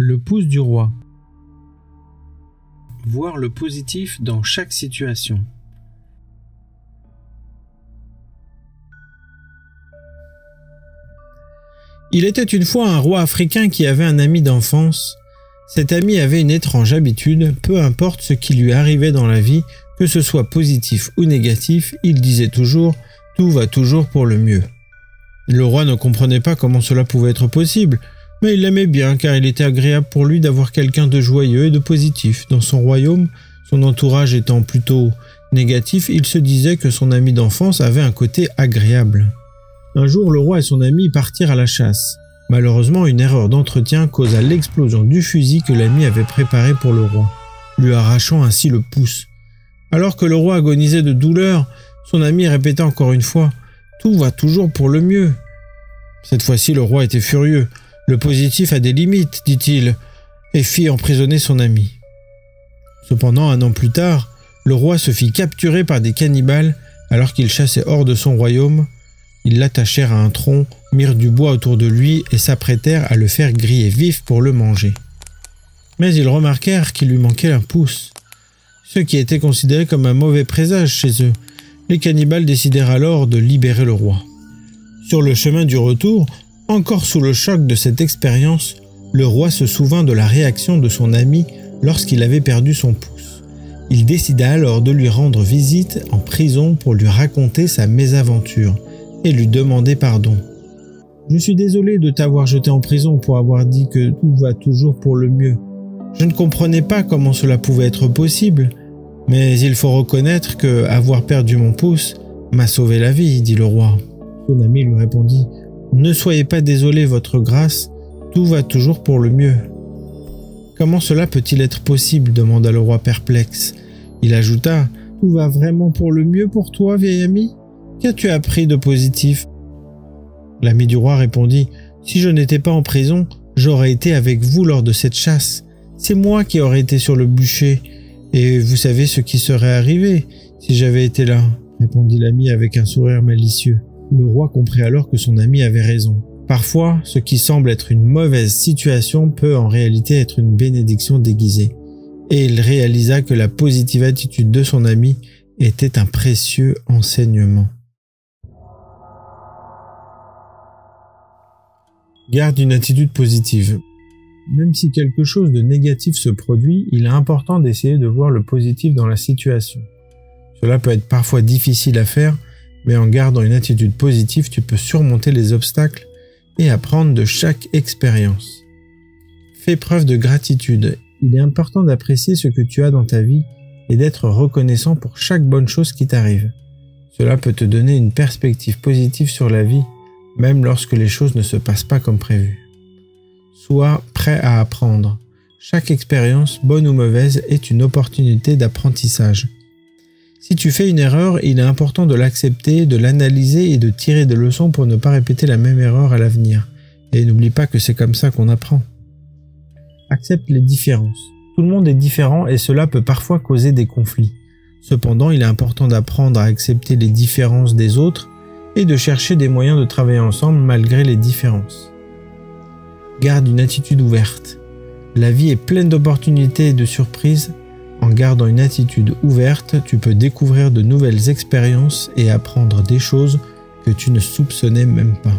Le pouce du roi. Voir le positif dans chaque situation. Il était une fois un roi africain qui avait un ami d'enfance. Cet ami avait une étrange habitude, peu importe ce qui lui arrivait dans la vie, que ce soit positif ou négatif, il disait toujours « tout va toujours pour le mieux ». Le roi ne comprenait pas comment cela pouvait être possible, mais il l'aimait bien car il était agréable pour lui d'avoir quelqu'un de joyeux et de positif. Dans son royaume, son entourage étant plutôt négatif, il se disait que son ami d'enfance avait un côté agréable. Un jour, le roi et son ami partirent à la chasse. Malheureusement, une erreur d'entretien causa l'explosion du fusil que l'ami avait préparé pour le roi, lui arrachant ainsi le pouce. Alors que le roi agonisait de douleur, son ami répétait encore une fois « Tout va toujours pour le mieux ». Cette fois-ci, le roi était furieux. « Le positif a des limites, dit-il, et fit emprisonner son ami. Cependant, 1 an plus tard, le roi se fit capturer par des cannibales alors qu'il chassait hors de son royaume. Ils l'attachèrent à un tronc, mirent du bois autour de lui et s'apprêtèrent à le faire griller vif pour le manger. Mais ils remarquèrent qu'il lui manquait un pouce, ce qui était considéré comme un mauvais présage chez eux. Les cannibales décidèrent alors de libérer le roi. Sur le chemin du retour, encore sous le choc de cette expérience, le roi se souvint de la réaction de son ami lorsqu'il avait perdu son pouce. Il décida alors de lui rendre visite en prison pour lui raconter sa mésaventure et lui demander pardon. « Je suis désolé de t'avoir jeté en prison pour avoir dit que tout va toujours pour le mieux. Je ne comprenais pas comment cela pouvait être possible, mais il faut reconnaître que avoir perdu mon pouce m'a sauvé la vie, dit le roi. » Son ami lui répondit « Ne soyez pas désolé, votre grâce, tout va toujours pour le mieux. » « Comment cela peut-il être possible ?» demanda le roi perplexe. Il ajouta « Tout va vraiment pour le mieux pour toi, vieil ami ? Qu'as-tu appris de positif ?» L'ami du roi répondit « Si je n'étais pas en prison, j'aurais été avec vous lors de cette chasse. C'est moi qui aurais été sur le bûcher. Et vous savez ce qui serait arrivé si j'avais été là ?» répondit l'ami avec un sourire malicieux. Le roi comprit alors que son ami avait raison. Parfois, ce qui semble être une mauvaise situation peut en réalité être une bénédiction déguisée. Et il réalisa que la positive attitude de son ami était un précieux enseignement. Garde une attitude positive. Même si quelque chose de négatif se produit, il est important d'essayer de voir le positif dans la situation. Cela peut être parfois difficile à faire, mais en gardant une attitude positive, tu peux surmonter les obstacles et apprendre de chaque expérience. Fais preuve de gratitude. Il est important d'apprécier ce que tu as dans ta vie et d'être reconnaissant pour chaque bonne chose qui t'arrive. Cela peut te donner une perspective positive sur la vie, même lorsque les choses ne se passent pas comme prévu. Sois prêt à apprendre. Chaque expérience, bonne ou mauvaise, est une opportunité d'apprentissage. Si tu fais une erreur, il est important de l'accepter, de l'analyser et de tirer des leçons pour ne pas répéter la même erreur à l'avenir. Et n'oublie pas que c'est comme ça qu'on apprend. Accepte les différences. Tout le monde est différent et cela peut parfois causer des conflits. Cependant, il est important d'apprendre à accepter les différences des autres et de chercher des moyens de travailler ensemble malgré les différences. Garde une attitude ouverte. La vie est pleine d'opportunités et de surprises. En gardant une attitude ouverte, tu peux découvrir de nouvelles expériences et apprendre des choses que tu ne soupçonnais même pas.